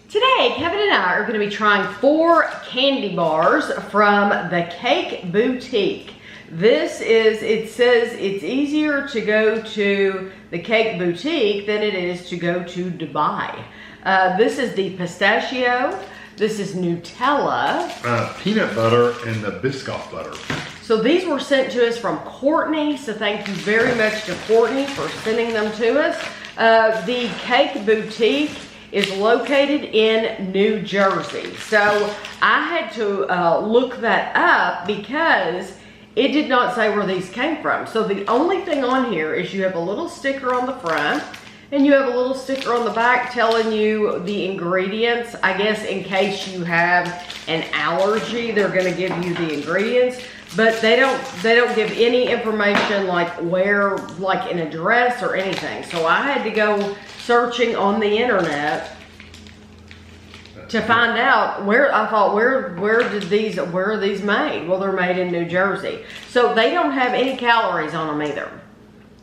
Today, Kevin and I are going to be trying 4 candy bars from the Cake Boutique. This is, it says it's easier to go to the Cake Boutique than it is to go to Dubai. This is the pistachio, this is Nutella. Peanut butter and the Biscoff butter. So these were sent to us from Courtney, so thank you very much to Courtney for sending them to us. The Cake Boutique is located in New Jersey. So I had to look that up because it did not say where these came from. So the only thing on here is you have a little sticker on the front and you have a little sticker on the back telling you the ingredients. I guess in case you have an allergy, they're gonna give you the ingredients, but they don't give any information like where, like an address or anything. So I had to go searching on the internet to find out where. I thought, where are these made? Well, they're made in New Jersey. So they don't have any calories on them either.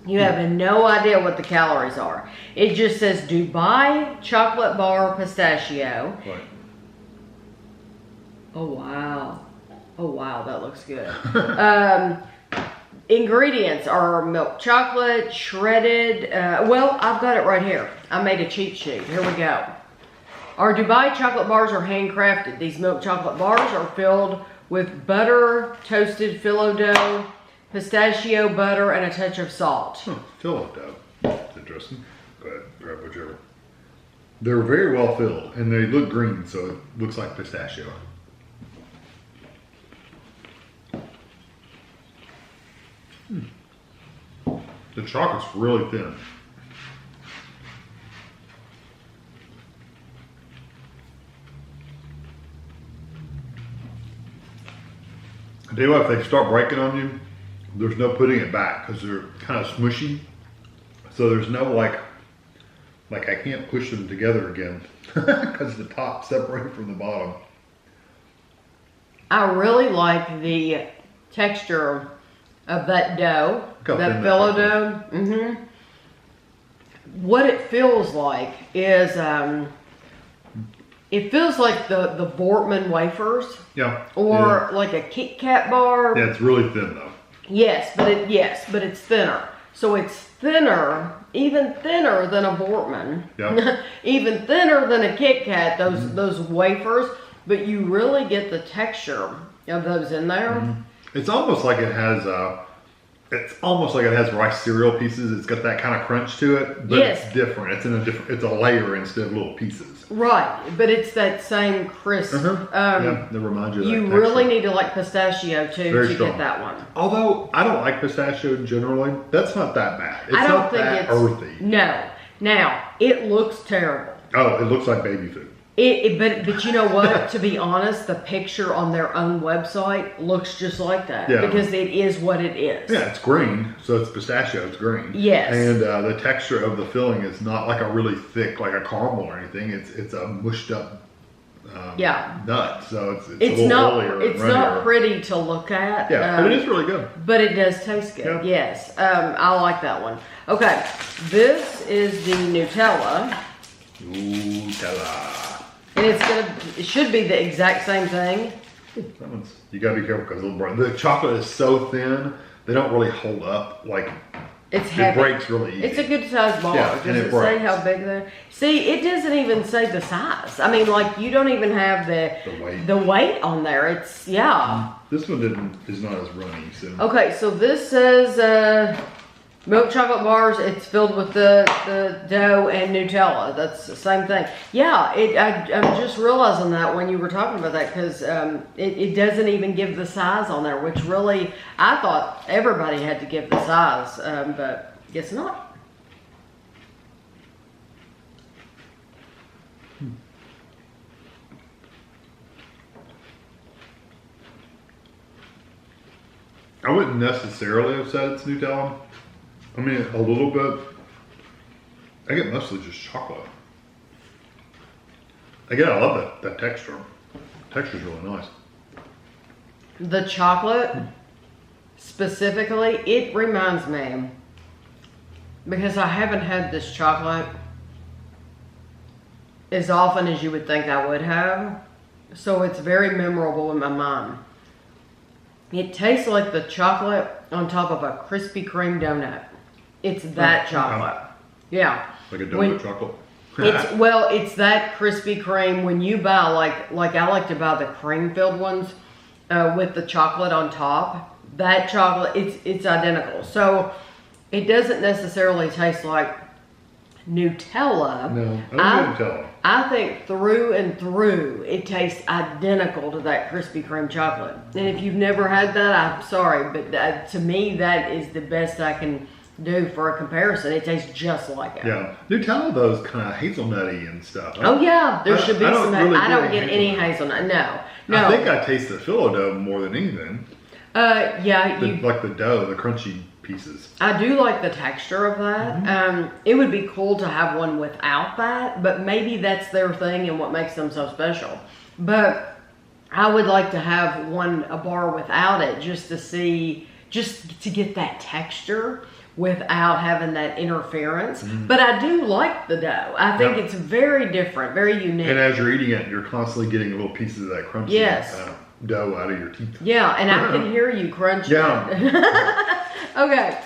You have no idea what the calories are. It just says Dubai chocolate bar pistachio. Right. Oh wow. Oh wow, that looks good. Ingredients are milk chocolate, shredded, well, I've got it right here. I made a cheat sheet. Here we go. Our Dubai chocolate bars are handcrafted. These milk chocolate bars are filled with butter, toasted phyllo dough, pistachio butter, and a touch of salt. Phyllo dough. That's interesting. Go ahead, grab whichever. They're very well filled, and they look green, so it looks like pistachio. The chocolate's really thin. I tell you what, if they start breaking on you, there's no putting it back because they're kind of smushy. So there's no like I can't push them together again because the top's separated from the bottom. I really like the texture of that dough, that phyllo dough. What it feels like is, it feels like the Bortman wafers. Yeah. Or like a Kit Kat bar. Yeah, it's really thin though. Yes, but it's thinner. So it's thinner, even thinner than a Bortman. Yeah. Even thinner than a Kit Kat, those wafers, but you really get the texture of those in there. It's almost like it has rice cereal pieces. It's got that kind of crunch to it, but it's different. It's a layer instead of little pieces. Right, but it's that same crisp. Yeah, that reminds you of that You really need to like pistachio too to get that one. Although I don't like pistachio generally, that's not that bad. It's I don't not think that it's earthy. No. Now, it looks terrible. Oh, it looks like baby food. But you know what? To be honest, the picture on their own website looks just like that. Yeah. Because it is what it is. Yeah, it's green, so it's pistachio, it's green. Yes. And the texture of the filling is not like a really thick, like a caramel or anything. It's a mushed up nut. So it's a little oilier. It's not pretty to look at. Yeah, but it is really good. But it does taste good. Yeah. Yes. I like that one. Okay, this is the Nutella. Nutella. And it should be the exact same thing. That one's, you gotta be careful because the chocolate is so thin, they don't really hold up. Like, it's heavy. It breaks really easy. It's a good size bar. Yeah, Does it say how big they're? See, it doesn't even say the size. I mean, like, you don't even have the weight on there. It's, This one is not as runny, so. Okay, so this says milk chocolate bars. It's filled with the dough and Nutella. That's the same thing. Yeah, I'm just realizing that when you were talking about that because it doesn't even give the size on there, which really I thought everybody had to give the size, but guess not. I wouldn't necessarily have said it's Nutella. I mean, a little bit. I get mostly just chocolate. Again, I love that texture. The texture's really nice. The chocolate, specifically, it reminds me, because I haven't had this chocolate as often as you would think I would have. So it's very memorable in my mind. It tastes like the chocolate on top of a Krispy Kreme donut. It's that chocolate. Yeah. Like a donut chocolate? It's that Krispy Kreme when you buy, like I like to buy the cream-filled ones with the chocolate on top. That chocolate, it's identical. So it doesn't necessarily taste like Nutella. No, I don't Nutella. I think through and through, it tastes identical to that Krispy Kreme chocolate. And if you've never had that, I'm sorry, but to me, that is the best I can do for a comparison. It tastes just like it. Yeah, Nutella though is kind of hazelnutty and stuff. Oh yeah, there should be some. I don't get any hazelnut. No. I think I taste the phyllo dough more than anything. Yeah, like the dough, the crunchy pieces. I do like the texture of that. It would be cool to have one without that, but maybe that's their thing and what makes them so special. But I would like to have a bar without it just to get that texture without having that interference. But I do like the dough. I think it's very different, very unique. And as you're eating it, you're constantly getting little pieces of that crunchy dough out of your teeth. Yeah, and I can hear you crunching. Yeah. Okay.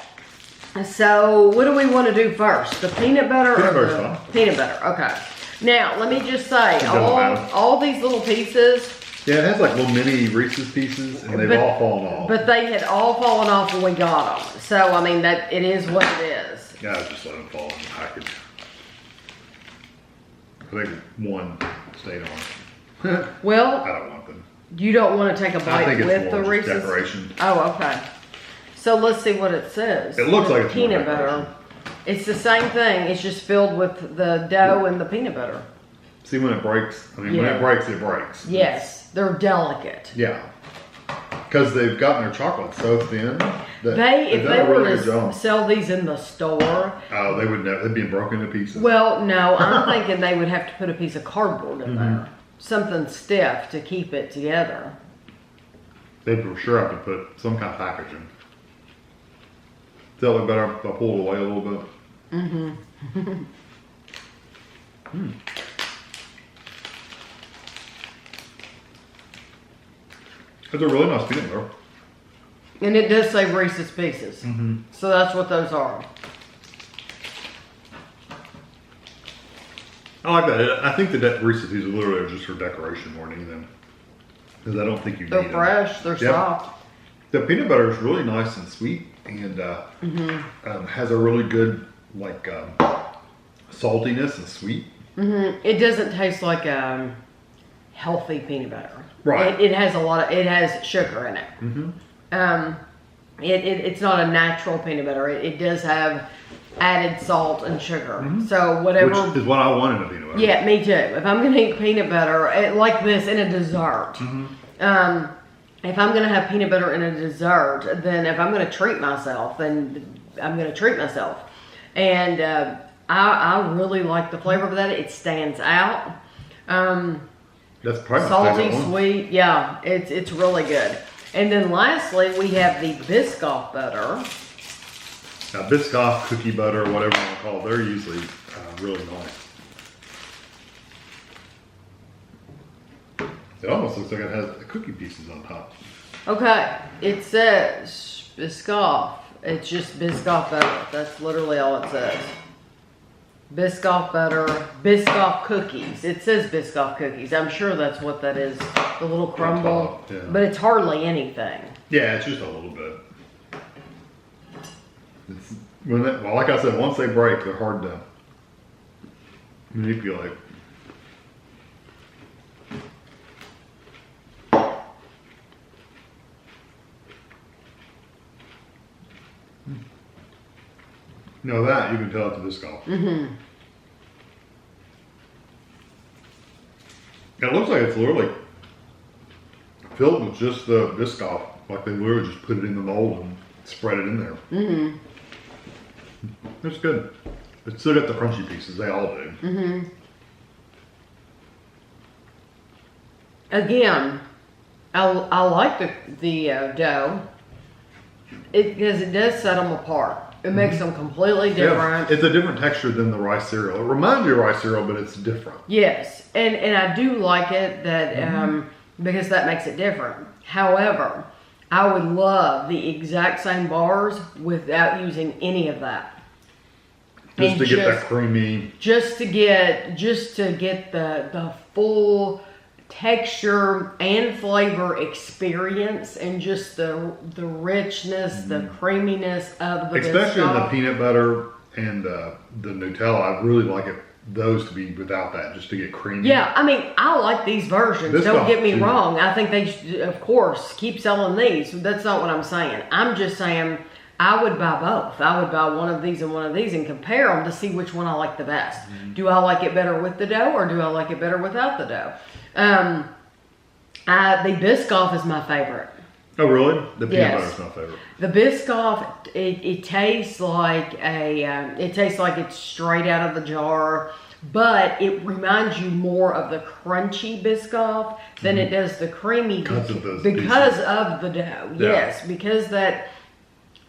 So what do we want to do first? The peanut butter Peanut or butter's the fine. peanut butter? Okay. Now, let me just say, It doesn't matter. all these little pieces. Yeah, it has like little mini Reese's pieces, and they've all fallen off. But they had all fallen off when we got them. So, I mean, that it is what it is. Yeah, I just let them fall in the package. I think one stayed on. Well, I don't want them. you don't want to take a I bite think it's with more the just Reese's? decoration. Oh, okay. So let's see what it says. It looks like it's more peanut butter. decoration. It's the same thing. It's just filled with the dough and the peanut butter. See when it breaks? I mean, when Yeah. it breaks, it breaks. Yes, they're delicate. Yeah. Because they've gotten their chocolate so thin that If they've done they a were really good to job. sell these in the store, They would never, they'd be broken to pieces. well, no, I'm thinking they would have to put a piece of cardboard in Mm-hmm. there. Something stiff to keep it together. They'd for sure have to put some kind of packaging. Tell it better if I pull it away a little bit. It's a really nice peanut butter. And it does say Reese's Pieces. So that's what those are. I like that. I think that Reese's Pieces literally are just for decoration more than anything. Because I don't think you need They're them. fresh, they're Yep. soft. The peanut butter is really nice and sweet, and has a really good saltiness and sweet. It doesn't taste like healthy peanut butter. Right. It has it has sugar in it. It's not a natural peanut butter. It does have added salt and sugar. So whatever. Which is what I want in a peanut butter. Yeah, me too. If I'm gonna eat peanut butter like this in a dessert, if I'm gonna have peanut butter in a dessert, then if I'm gonna treat myself, then I'm gonna treat myself. And I really like the flavor of that. It stands out. That's probably my Salty, favorite one. sweet, yeah, it's really good. And then lastly, we have the Biscoff butter. Now, Biscoff, cookie butter, whatever you want to call it, they're usually really nice. It almost looks like it has the cookie pieces on top. Okay, it says Biscoff. It's just Biscoff butter. That's literally all it says. Biscoff butter, Biscoff cookies. It says Biscoff cookies. I'm sure that's what that is. The little crumble. top, yeah. But it's hardly anything. Yeah, it's just a little bit. Well, like I said, once they break, they're hard to manipulate. No, that you can tell it's a Biscoff. It looks like it's literally filled with just the Biscoff. Like they literally just put it in the mold and spread it in there. It's good. It's still got the crunchy pieces. They all do. Again, I like the dough because it does set them apart. It makes them completely different. Yeah, it's a different texture than the rice cereal. It reminds me of rice cereal, but it's different. Yes, and I do like it that because that makes it different. However, I would love the exact same bars without using any of that. Just to get that creamy. Just to get the full texture and flavor experience, and just the richness, the creaminess of the especially in the Biscoff. peanut butter and the Nutella. I really like those to be without that, just to get creamy. Yeah, I mean, I like these versions. Don't get me too. wrong. I think they should, of course, keep selling these. That's not what I'm saying. I'm just saying I would buy both. I would buy one of these and one of these and compare them to see which one I like the best. Do I like it better with the dough, or do I like it better without the dough? The Biscoff is my favorite. Oh, really? The peanut Yes. butter is my favorite. The Biscoff, it tastes like it's straight out of the jar, but it reminds you more of the crunchy Biscoff than it does the creamy Because of those because pieces. of the dough. Yeah. Yes, because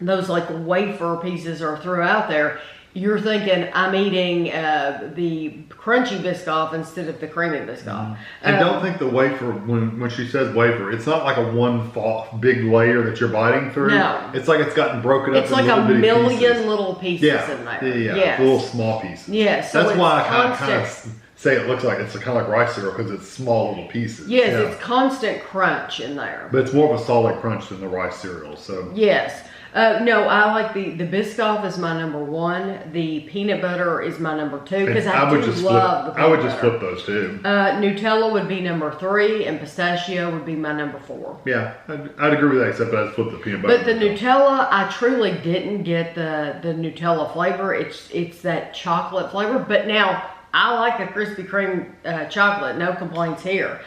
those like wafer pieces are throughout there. You're thinking I'm eating the crunchy Biscoff instead of the creamy Biscoff. And don't think the wafer, when she says wafer, it's not like a big layer that you're biting through. No. It's like it's gotten broken up It's in like little a bitty million pieces. little pieces in there. Yeah, Yes. little small pieces. Yes, so That's it's why I kind constant. of say it looks like it's kind of like rice cereal, because it's small little pieces. Yes, Yeah. it's constant crunch in there. But it's more of a solid crunch than the rice cereal. So Yes. No, I like the Biscoff is my number one. The peanut butter is my number two, because I would do just love the flip. peanut I would just butter. flip those two. Nutella would be number 3, and Pistachio would be my number 4. Yeah, I'd agree with that, except I'd flip the peanut butter. But the Nutella, I truly didn't get the Nutella flavor. It's that chocolate flavor. But now I like a Krispy Kreme chocolate. No complaints here.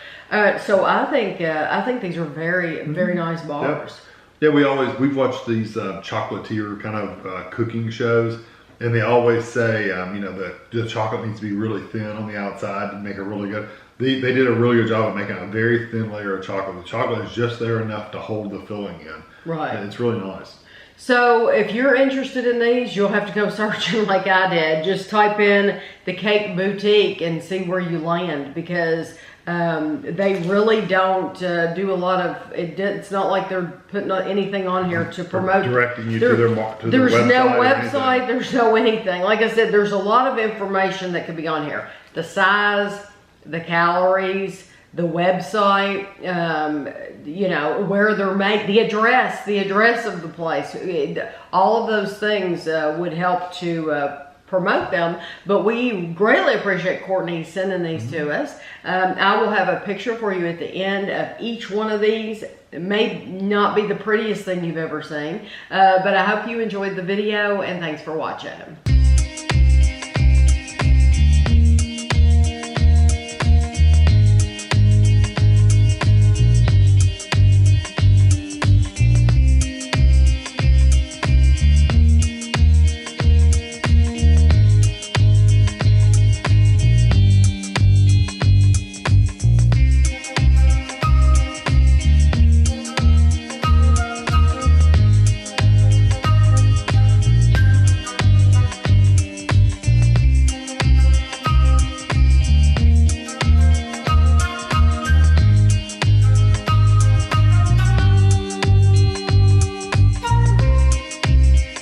So I think these are very nice bars. Yeah, we've watched these chocolatier kind of cooking shows, and they always say, the chocolate needs to be really thin on the outside to make it really good. They did a really good job of making a very thin layer of chocolate. The chocolate is just there enough to hold the filling in. Right. And it's really nice. So if you're interested in these, you'll have to go searching like I did. Just type in the Cake Boutique and see where you land, because they really don't do a lot of it. It's not like they're putting anything on here to promote. Directing you to their website. There's no or website. anything. There's no anything. Like I said, there's a lot of information that could be on here. The size, the calories, the website, where they're made, the address of the place. All of those things would help to promote them, but we greatly appreciate Courtney sending these to us. I will have a picture for you at the end of each one of these. It may not be the prettiest thing you've ever seen, but I hope you enjoyed the video, and thanks for watching.